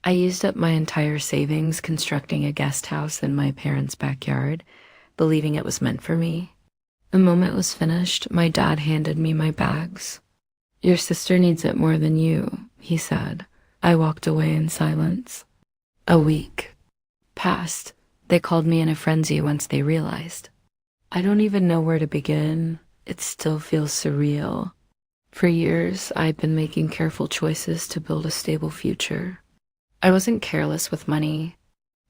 I used up my entire savings constructing a guest house in my parents' backyard, believing it was meant for me. The moment it was finished, my dad handed me my bags. "Your sister needs it more than you," he said. I walked away in silence. A week passed. They called me in a frenzy once they realized. I don't even know where to begin. It still feels surreal. For years, I've been making careful choices to build a stable future. I wasn't careless with money.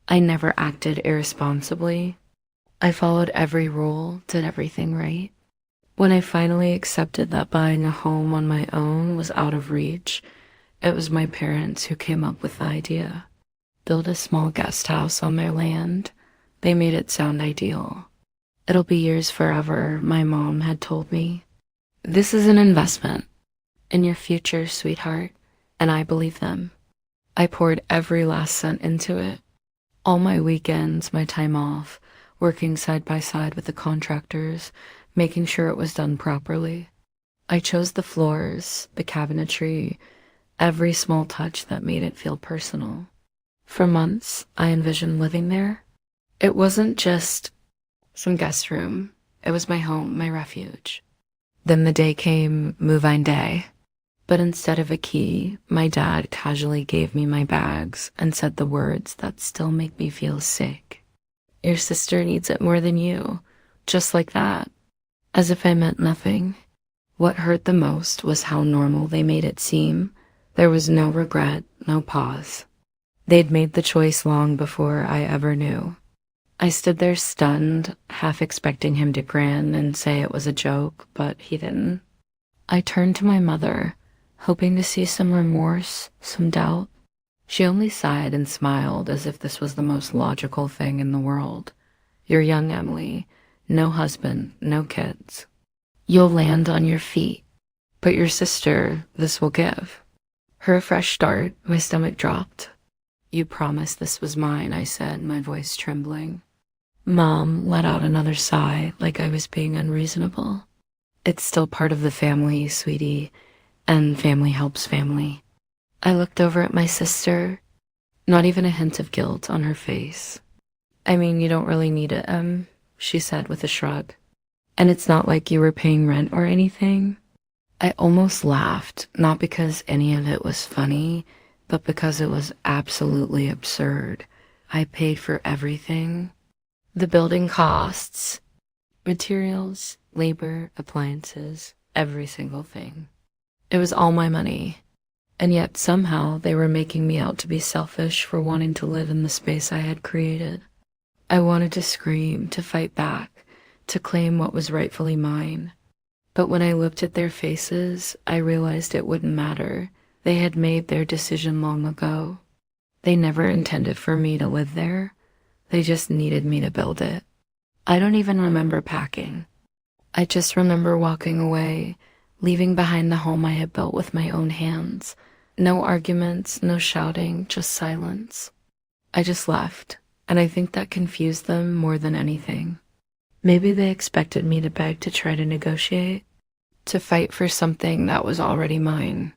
I never acted irresponsibly. I followed every rule, did everything right. When I finally accepted that buying a home on my own was out of reach, it was my parents who came up with the idea. Build a small guest house on their land. They made it sound ideal. "It'll be yours forever," my mom had told me. "This is an investment in your future, sweetheart," and I believed them. I poured every last cent into it. All my weekends, my time off, working side by side with the contractors, making sure it was done properly. I chose the floors, the cabinetry, every small touch that made it feel personal. For months, I envisioned living there. It wasn't just some guest room. It was my home, my refuge. Then the day came, move-in day. But instead of a key, my dad casually gave me my bags and said the words that still make me feel sick. "Your sister needs it more than you." Just like that. As if I meant nothing. What hurt the most was how normal they made it seem. There was no regret, no pause. They'd made the choice long before I ever knew. I stood there stunned, half expecting him to grin and say it was a joke, but he didn't. I turned to my mother, hoping to see some remorse, some doubt. She only sighed and smiled as if this was the most logical thing in the world. "You're young, Emily. No husband, no kids. You'll land on your feet. But your sister, this will give her a fresh start." My stomach dropped. "You promised this was mine," I said, my voice trembling. Mom let out another sigh, like I was being unreasonable. "It's still part of the family, sweetie, and family helps family." I looked over at my sister, not even a hint of guilt on her face. "I mean, you don't really need it, she said with a shrug. "And it's not like you were paying rent or anything." I almost laughed, not because any of it was funny, but because it was absolutely absurd. I paid for everything. The building costs, materials, labor, appliances, every single thing. It was all my money. And yet somehow they were making me out to be selfish for wanting to live in the space I had created. I wanted to scream, to fight back, to claim what was rightfully mine. But when I looked at their faces, I realized it wouldn't matter. They had made their decision long ago. They never intended for me to live there. They just needed me to build it. I don't even remember packing. I just remember walking away, leaving behind the home I had built with my own hands. No arguments, no shouting, just silence. I just left, and I think that confused them more than anything. Maybe they expected me to beg to try to negotiate, to fight for something that was already mine.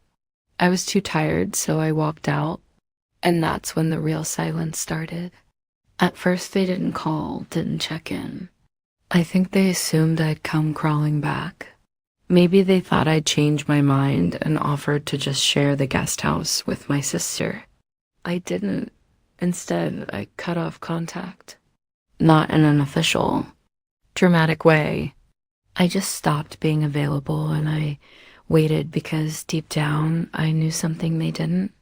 I was too tired, so I walked out, and that's when the real silence started. At first they didn't call, didn't check in. I think they assumed I'd come crawling back. Maybe they thought I'd changed my mind and offered to just share the guest house with my sister. I didn't. Instead, I cut off contact. Not in an official, dramatic way. I just stopped being available, and I waited because deep down I knew something they didn't.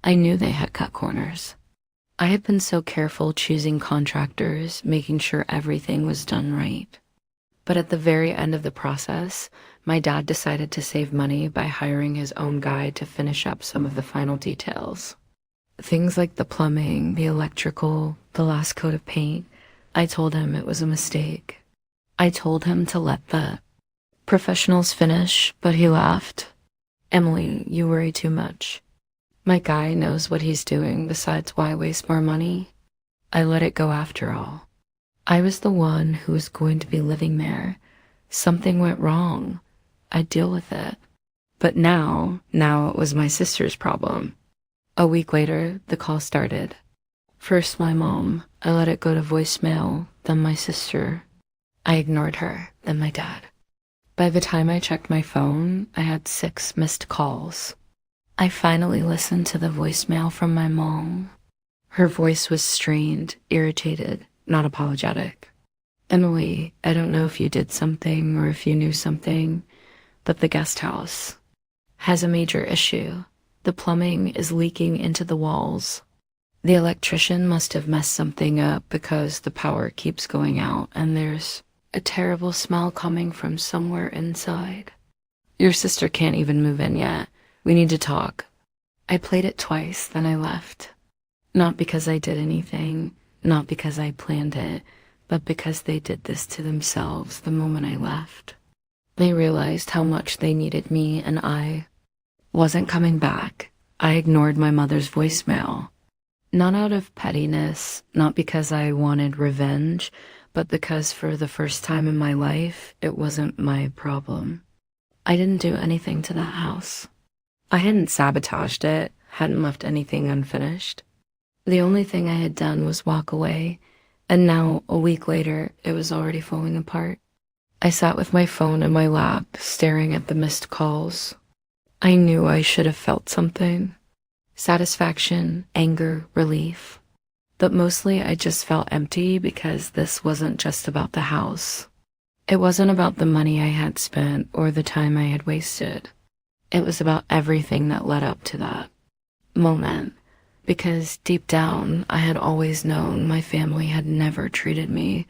I knew they had cut corners. I had been so careful choosing contractors, making sure everything was done right. But at the very end of the process, my dad decided to save money by hiring his own guy to finish up some of the final details. Things like the plumbing, the electrical, the last coat of paint. I told him it was a mistake. I told him to let the professionals finish, but he laughed. "Emily, you worry too much. My guy knows what he's doing, besides why waste more money?" I let it go after all. I was the one who was going to be living there. Something went wrong. I'd deal with it. But now it was my sister's problem. A week later, the call started. First my mom. I let it go to voicemail, then my sister. I ignored her, then my dad. By the time I checked my phone, I had 6 missed calls. I finally listened to the voicemail from my mom. Her voice was strained, irritated, not apologetic. Emily, I don't know if you did something or if you knew something, but the guest house has a major issue. The plumbing is leaking into the walls. The electrician must have messed something up because the power keeps going out and there's a terrible smell coming from somewhere inside. Your sister can't even move in yet. We need to talk. I played it twice, then I left. Not because I did anything, not because I planned it, but because they did this to themselves the moment I left. They realized how much they needed me and I wasn't coming back. I ignored my mother's voicemail. Not out of pettiness, not because I wanted revenge, but because for the first time in my life, it wasn't my problem. I didn't do anything to that house. I hadn't sabotaged it, hadn't left anything unfinished. The only thing I had done was walk away, and now, a week later, it was already falling apart. I sat with my phone in my lap, staring at the missed calls. I knew I should have felt something. Satisfaction, anger, relief. But mostly I just felt empty because this wasn't just about the house. It wasn't about the money I had spent or the time I had wasted. It was about everything that led up to that moment. Because deep down, I had always known my family had never treated me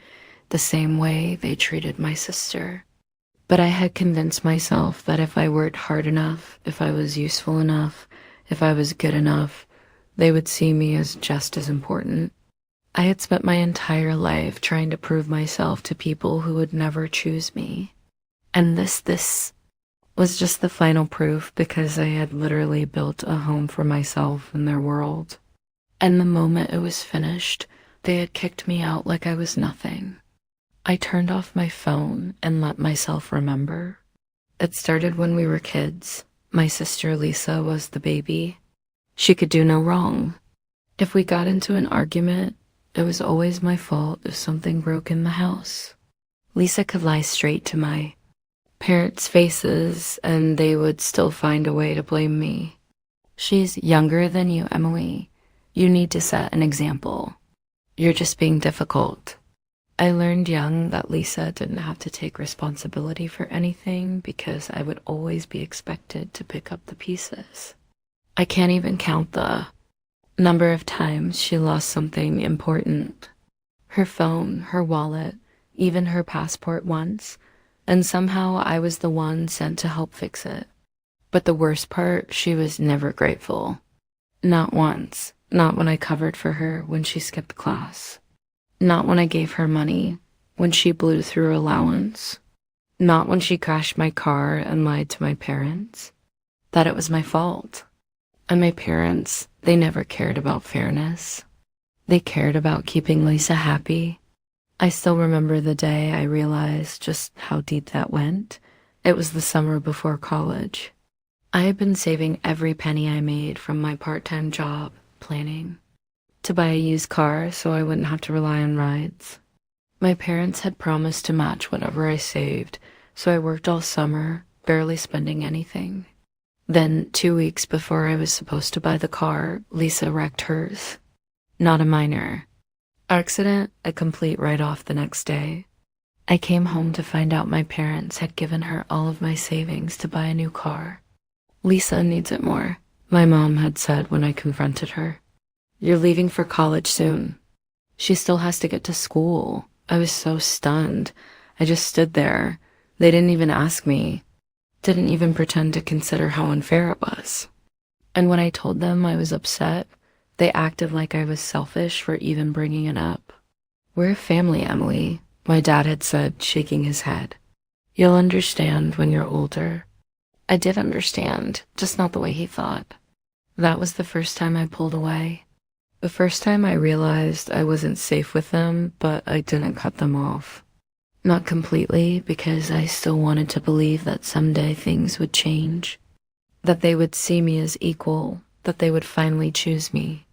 the same way they treated my sister. But I had convinced myself that if I worked hard enough, if I was useful enough, if I was good enough, they would see me as just as important. I had spent my entire life trying to prove myself to people who would never choose me. And this was just the final proof because I had literally built a home for myself in their world. And the moment it was finished, they had kicked me out like I was nothing. I turned off my phone and let myself remember. It started when we were kids. My sister Lisa was the baby. She could do no wrong. If we got into an argument, it was always my fault if something broke in the house. Lisa could lie straight to my parents' faces and they would still find a way to blame me. She's younger than you, Emily. You need to set an example. You're just being difficult. I learned young that Lisa didn't have to take responsibility for anything because I would always be expected to pick up the pieces. I can't even count the number of times she lost something important. Her phone, her wallet, even her passport once, and somehow I was the one sent to help fix it. But the worst part, she was never grateful. Not once. Not when I covered for her when she skipped class. Not when I gave her money, when she blew through her allowance. Not when she crashed my car and lied to my parents. That it was my fault. And my parents, they never cared about fairness. They cared about keeping Lisa happy. I still remember the day I realized just how deep that went. It was the summer before college. I had been saving every penny I made from my part-time job, planning to buy a used car so I wouldn't have to rely on rides. My parents had promised to match whatever I saved, so I worked all summer, barely spending anything. Then, 2 weeks before I was supposed to buy the car, Lisa wrecked hers. Not a minor accident, a complete write-off the next day. I came home to find out my parents had given her all of my savings to buy a new car. Lisa needs it more, my mom had said when I confronted her. You're leaving for college soon. She still has to get to school. I was so stunned. I just stood there. They didn't even ask me. Didn't even pretend to consider how unfair it was. And when I told them I was upset, they acted like I was selfish for even bringing it up. We're a family, Emily, my dad had said, shaking his head. You'll understand when you're older. I did understand, just not the way he thought. That was the first time I pulled away. The first time I realized I wasn't safe with them, but I didn't cut them off. Not completely, because I still wanted to believe that someday things would change. That they would see me as equal, that they would finally choose me.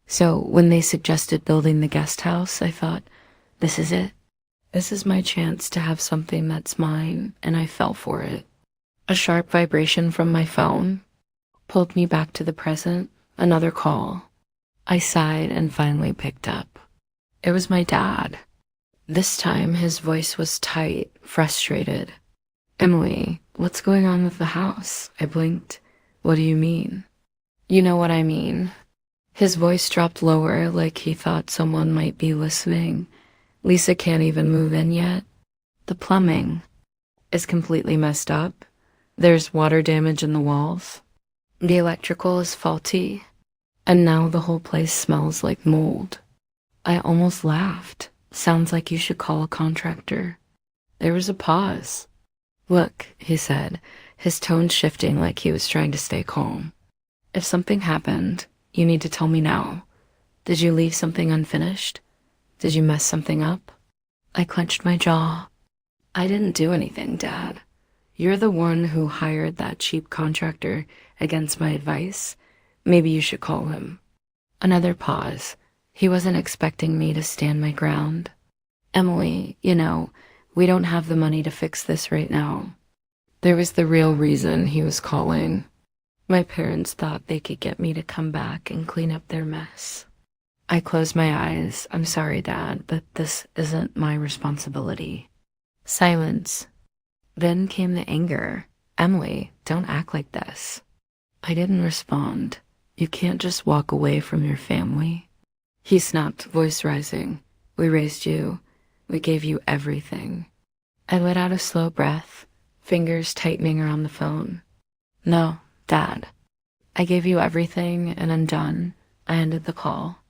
So when they suggested building the guest house, I thought, this is it. This is my chance to have something that's mine, and I fell for it. A sharp vibration from my phone pulled me back to the present, another call. I sighed and finally picked up. It was my dad. This time his voice was tight, frustrated. Emily, what's going on with the house? I blinked. What do you mean? You know what I mean. His voice dropped lower, like he thought someone might be listening. Lisa can't even move in yet. The plumbing is completely messed up. There's water damage in the walls. The electrical is faulty. And now the whole place smells like mold. I almost laughed. Sounds like you should call a contractor. There was a pause. Look, he said, his tone shifting like he was trying to stay calm. If something happened, you need to tell me now. Did you leave something unfinished? Did you mess something up? I clenched my jaw. I didn't do anything, Dad. You're the one who hired that cheap contractor against my advice. Maybe you should call him. Another pause. He wasn't expecting me to stand my ground. Emily, we don't have the money to fix this right now. There was the real reason he was calling. My parents thought they could get me to come back and clean up their mess. I closed my eyes. I'm sorry, Dad, but this isn't my responsibility. Silence. Then came the anger. Emily, don't act like this. I didn't respond. You can't just walk away from your family. He snapped, voice rising. We raised you. We gave you everything. I let out a slow breath, fingers tightening around the phone. No, Dad. I gave you everything and I'm done. I ended the call.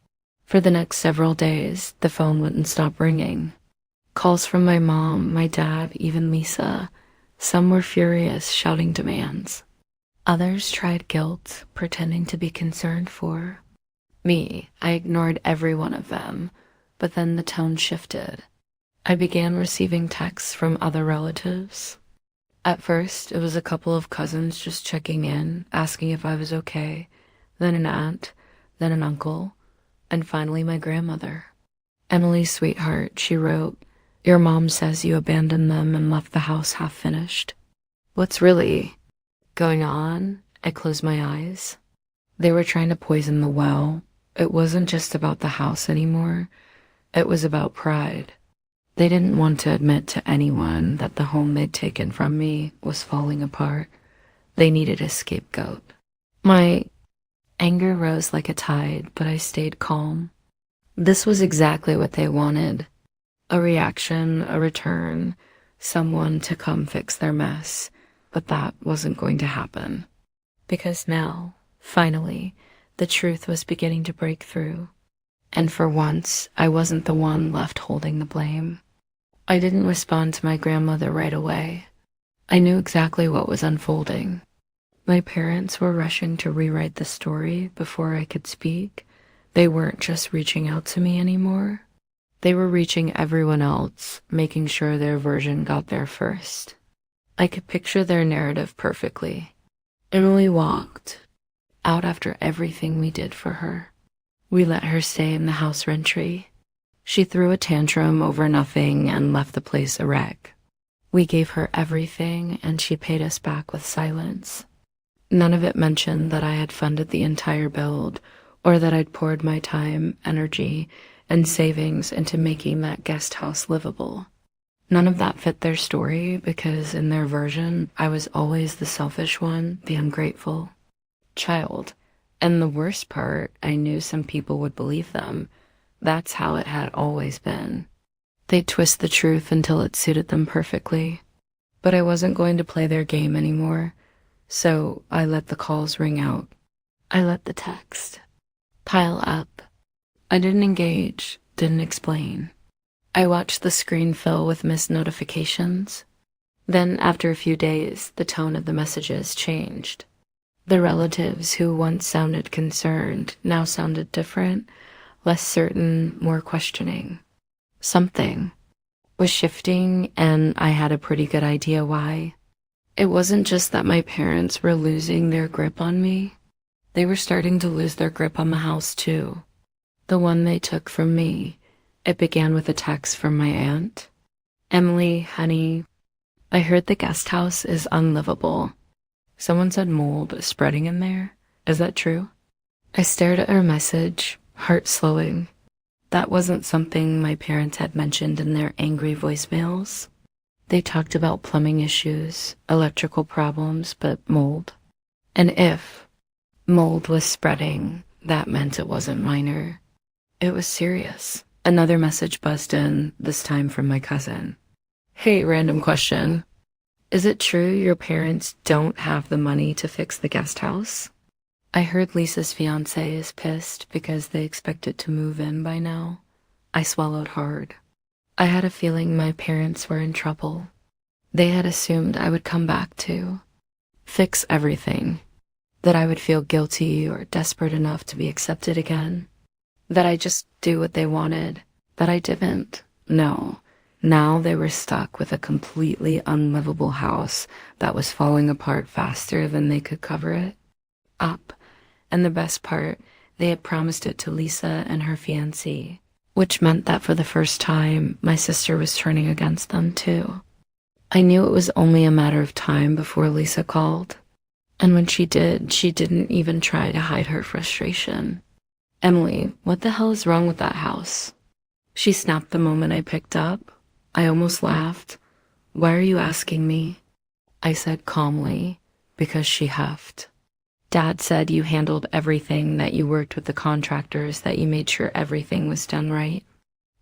For the next several days, the phone wouldn't stop ringing. Calls from my mom, my dad, even Lisa. Some were furious, shouting demands. Others tried guilt, pretending to be concerned for me. I ignored every one of them, but then the tone shifted. I began receiving texts from other relatives. At first, it was a couple of cousins just checking in, asking if I was okay, then an aunt, then an uncle, and finally my grandmother. Emily, sweetheart, she wrote, your mom says you abandoned them and left the house half finished. What's really going on? I closed my eyes. They were trying to poison the well. It wasn't just about the house anymore. It was about pride. They didn't want to admit to anyone that the home they'd taken from me was falling apart. They needed a scapegoat. My anger rose like a tide, but I stayed calm. This was exactly what they wanted. A reaction, a return, someone to come fix their mess. But that wasn't going to happen. Because now, finally, the truth was beginning to break through. And for once, I wasn't the one left holding the blame. I didn't respond to my grandmother right away. I knew exactly what was unfolding. My parents were rushing to rewrite the story before I could speak. They weren't just reaching out to me anymore. They were reaching everyone else, making sure their version got there first. I could picture their narrative perfectly. Emily walked out after everything we did for her. We let her stay in the house rentry. She threw a tantrum over nothing and left the place a wreck. We gave her everything and she paid us back with silence. None of it mentioned that I had funded the entire build or that I'd poured my time, energy, and savings into making that guest house livable. None of that fit their story because in their version, I was always the selfish one, the ungrateful child. And the worst part, I knew some people would believe them. That's how it had always been. They'd twist the truth until it suited them perfectly. But I wasn't going to play their game anymore, so I let the calls ring out. I let the text pile up. I didn't engage, didn't explain. I watched the screen fill with missed notifications. Then, after a few days, the tone of the messages changed. The relatives who once sounded concerned now sounded different, less certain, more questioning. Something was shifting, and I had a pretty good idea why. It wasn't just that my parents were losing their grip on me. They were starting to lose their grip on the house too. The one they took from me. It began with a text from my aunt. Emily, honey, I heard the guest house is unlivable. Someone said mold is spreading in there. Is that true? I stared at her message, heart slowing. That wasn't something my parents had mentioned in their angry voicemails. They talked about plumbing issues, electrical problems, but mold. And if mold was spreading, that meant it wasn't minor. It was serious. Another message buzzed in, this time from my cousin. Hey, random question. Is it true your parents don't have the money to fix the guest house? I heard Lisa's fiancé is pissed because they expected to move in by now. I swallowed hard. I had a feeling my parents were in trouble. They had assumed I would come back to fix everything, that I would feel guilty or desperate enough to be accepted again, that I just do what they wanted, that I didn't. No. Now they were stuck with a completely unlivable house that was falling apart faster than they could cover it up. And the best part, they had promised it to Lisa and her fiancé, which meant that for the first time, my sister was turning against them too. I knew it was only a matter of time before Lisa called. And when she did, she didn't even try to hide her frustration. Emily, what the hell is wrong with that house? She snapped the moment I picked up. I almost laughed. Why are you asking me? I said calmly, because she huffed. Dad said you handled everything, that you worked with the contractors, that you made sure everything was done right.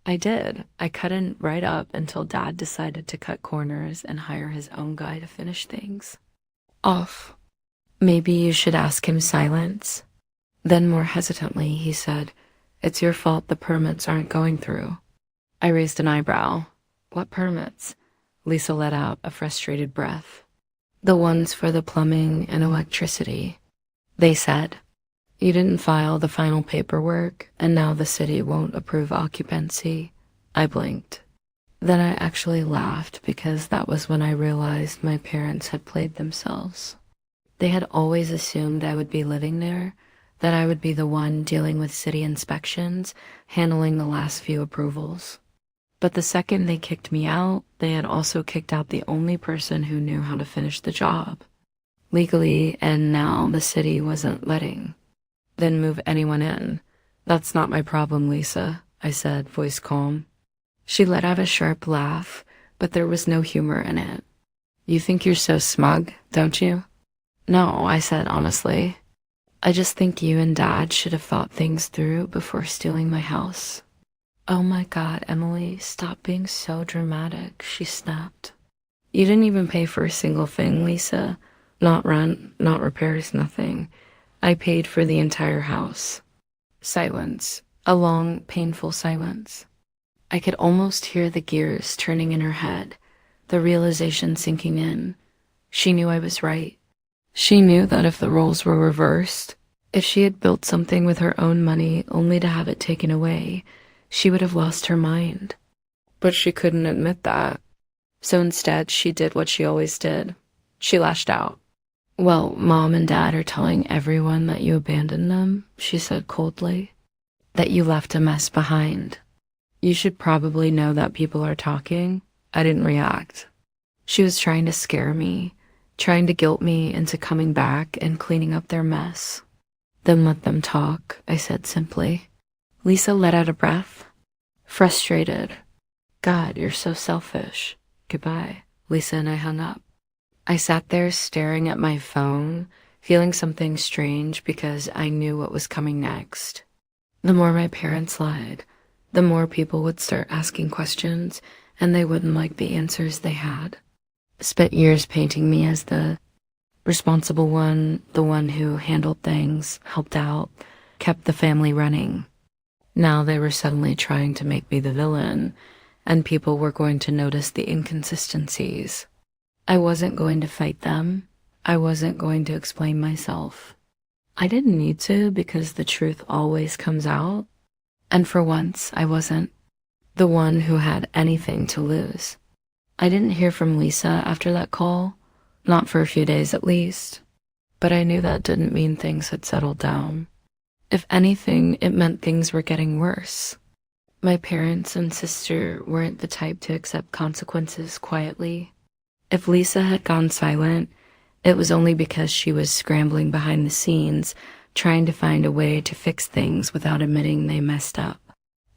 I did. I cut it right up until Dad decided to cut corners and hire his own guy to finish things. Off. Maybe you should ask him silence. Then more hesitantly, he said, it's your fault the permits aren't going through. I raised an eyebrow. What permits? Lisa let out a frustrated breath. The ones for the plumbing and electricity. They said, you didn't file the final paperwork, and now the city won't approve occupancy. I blinked. Then I actually laughed because that was when I realized my parents had played themselves. They had always assumed I would be living there, that I would be the one dealing with city inspections, handling the last few approvals. But the second they kicked me out, they had also kicked out the only person who knew how to finish the job. Legally, and now the city wasn't letting then move anyone in. That's not my problem, Lisa, I said, voice calm. She let out a sharp laugh, but there was no humor in it. You think you're so smug, don't you? No, I said honestly. I just think you and Dad should have thought things through before stealing my house. Oh my God, Emily, stop being so dramatic, she snapped. You didn't even pay for a single thing, Lisa. Not rent, not repairs, nothing. I paid for the entire house. Silence. A long, painful silence. I could almost hear the gears turning in her head, the realization sinking in. She knew I was right. She knew that if the roles were reversed, if she had built something with her own money only to have it taken away, she would have lost her mind. But she couldn't admit that. So instead, she did what she always did. She lashed out. Well, Mom and Dad are telling everyone that you abandoned them, she said coldly. That you left a mess behind. You should probably know that people are talking. I didn't react. She was trying to scare me, trying to guilt me into coming back and cleaning up their mess. Then let them talk, I said simply. Lisa let out a breath. Frustrated. God, you're so selfish. Goodbye. Lisa and I hung up. I sat there staring at my phone, feeling something strange because I knew what was coming next. The more my parents lied, the more people would start asking questions, and they wouldn't like the answers they had. Spent years painting me as the responsible one, the one who handled things, helped out, kept the family running. Now they were suddenly trying to make me the villain, and people were going to notice the inconsistencies. I wasn't going to fight them. I wasn't going to explain myself. I didn't need to because the truth always comes out. And for once, I wasn't the one who had anything to lose. I didn't hear from Lisa after that call, not for a few days at least. but I knew that didn't mean things had settled down. If anything, it meant things were getting worse. My parents and sister weren't the type to accept consequences quietly. If Lisa had gone silent, it was only because she was scrambling behind the scenes, trying to find a way to fix things without admitting they messed up.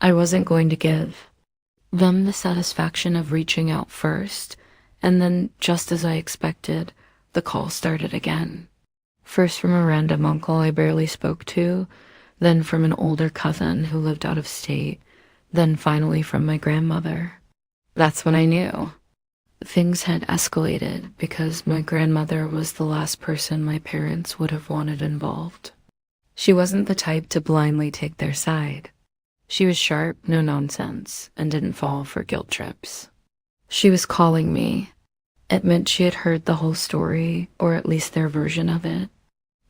I wasn't going to give them the satisfaction of reaching out first, and then, just as I expected, the call started again. First from a random uncle I barely spoke to, then from an older cousin who lived out of state, then finally from my grandmother. That's when I knew. Things had escalated because my grandmother was the last person my parents would have wanted involved. She wasn't the type to blindly take their side. She was sharp, no nonsense, and didn't fall for guilt trips. She was calling me. It meant she had heard the whole story, or at least their version of it.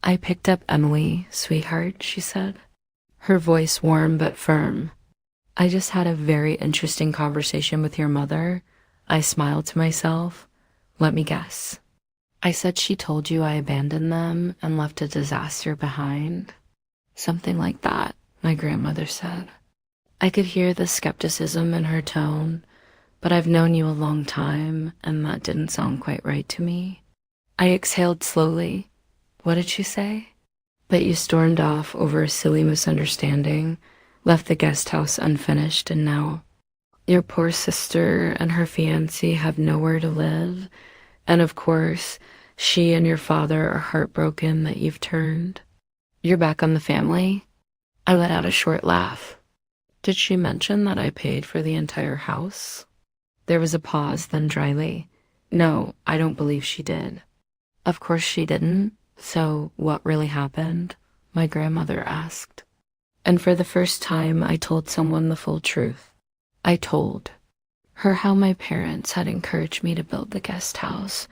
I picked up Emily, sweetheart, she said, her voice warm but firm. I just had a very interesting conversation with your mother. I smiled to myself. Let me guess. I said she told you I abandoned them and left a disaster behind. Something like that, my grandmother said. I could hear the skepticism in her tone, but I've known you a long time, and that didn't sound quite right to me. I exhaled slowly. What did she say? That you stormed off over a silly misunderstanding, left the guest house unfinished, and now your poor sister and her fiancé have nowhere to live, and of course, she and your father are heartbroken that you've turned. You're back on the family? I let out a short laugh. Did she mention that I paid for the entire house? There was a pause, then dryly. No, I don't believe she did. Of course she didn't. So what really happened? My grandmother asked. And for the first time, I told someone the full truth. I told her how my parents had encouraged me to build the guest house,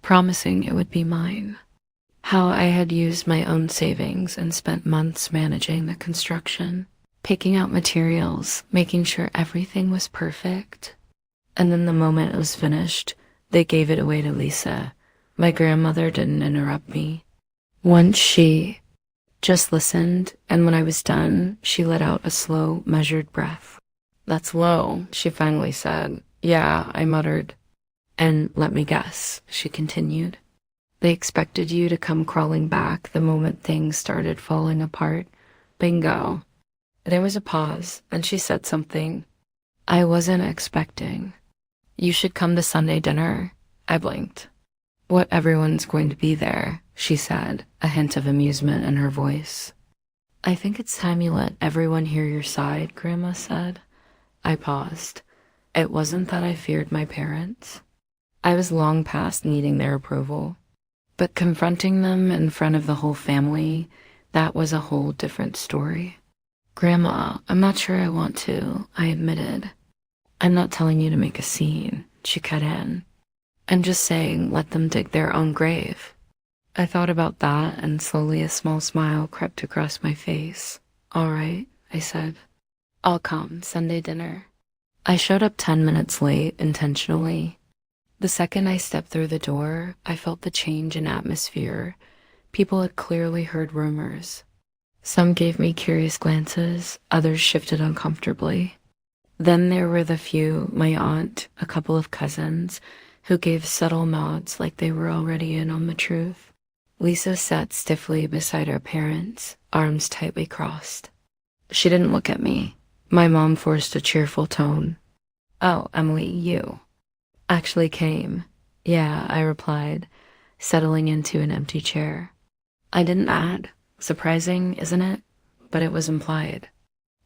promising it would be mine. How I had used my own savings and spent months managing the construction, picking out materials, making sure everything was perfect. And then the moment it was finished, they gave it away to Lisa. My grandmother didn't interrupt me. Once she just listened, and when I was done, she let out a slow, measured breath. That's low, she finally said. Yeah, I muttered. And let me guess, she continued. They expected you to come crawling back the moment things started falling apart. Bingo. There was a pause, and she said something I wasn't expecting. You should come to Sunday dinner. I blinked. What, everyone's going to be there, she said, a hint of amusement in her voice. I think it's time you let everyone hear your side, Grandma said. I paused. It wasn't that I feared my parents. I was long past needing their approval. But confronting them in front of the whole family, that was a whole different story. Grandma, I'm not sure I want to, I admitted. I'm not telling you to make a scene, she cut in. I'm just saying, let them dig their own grave. I thought about that, and slowly a small smile crept across my face. All right, I said. I'll come, Sunday dinner. I showed up 10 minutes late, intentionally. The second I stepped through the door, I felt the change in atmosphere. People had clearly heard rumors. Some gave me curious glances, others shifted uncomfortably. Then there were the few, my aunt, a couple of cousins, who gave subtle nods like they were already in on the truth. Lisa sat stiffly beside her parents, arms tightly crossed. She didn't look at me. My mom forced a cheerful tone. Oh, Emily, you actually came. Yeah, I replied, settling into an empty chair. I didn't add. Surprising, isn't it? But it was implied.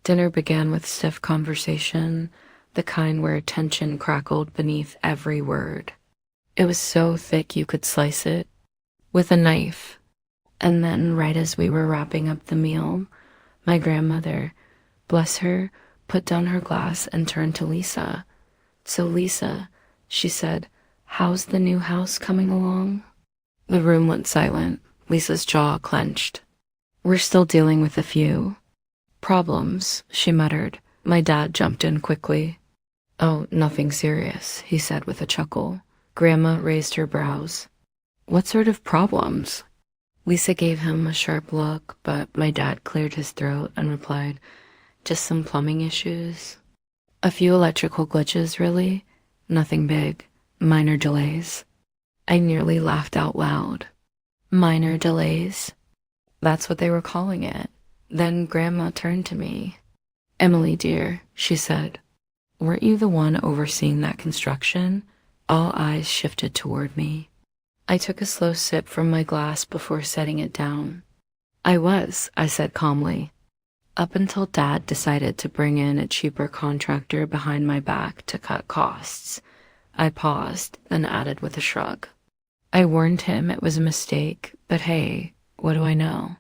Dinner began with stiff conversation, the kind where tension crackled beneath every word. It was so thick you could slice it with a knife. And then, right as we were wrapping up the meal, my grandmother, bless her, put down her glass and turned to Lisa. So Lisa, she said, how's the new house coming along? The room went silent. Lisa's jaw clenched. We're still dealing with a few problems, she muttered. My dad jumped in quickly. Oh, nothing serious, he said with a chuckle. Grandma raised her brows. What sort of problems? Lisa gave him a sharp look, but my dad cleared his throat and replied, "Just some plumbing issues. A few electrical glitches, really. Nothing big. Minor delays." I nearly laughed out loud. Minor delays? That's what they were calling it. Then Grandma turned to me. "Emily, dear," she said, "weren't you the one overseeing that construction?" All eyes shifted toward me. I took a slow sip from my glass before setting it down. I said calmly. Up until Dad decided to bring in a cheaper contractor behind my back to cut costs. I paused, then added with a shrug. I warned him it was a mistake, but hey, what do I know?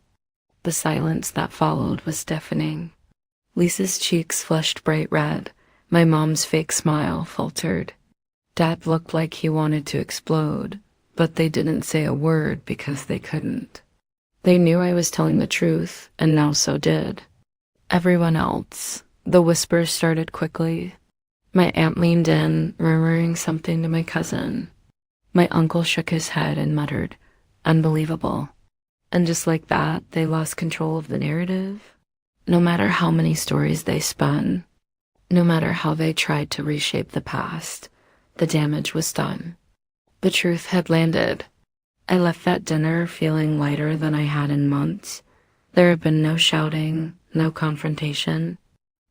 The silence that followed was deafening. Lisa's cheeks flushed bright red. My mom's fake smile faltered. Dad looked like he wanted to explode, but they didn't say a word because they couldn't. They knew I was telling the truth, and now so did everyone else. The whispers started quickly. My aunt leaned in, murmuring something to my cousin. My uncle shook his head and muttered, "Unbelievable." And just like that, they lost control of the narrative. No matter how many stories they spun, no matter how they tried to reshape the past, the damage was done. The truth had landed. I left that dinner feeling lighter than I had in months. There had been no shouting, no confrontation.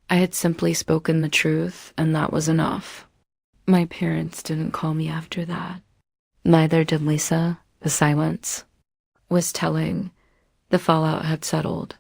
I had simply spoken the truth, and that was enough. My parents didn't call me after that. Neither did Lisa. The silence was telling. The fallout had settled.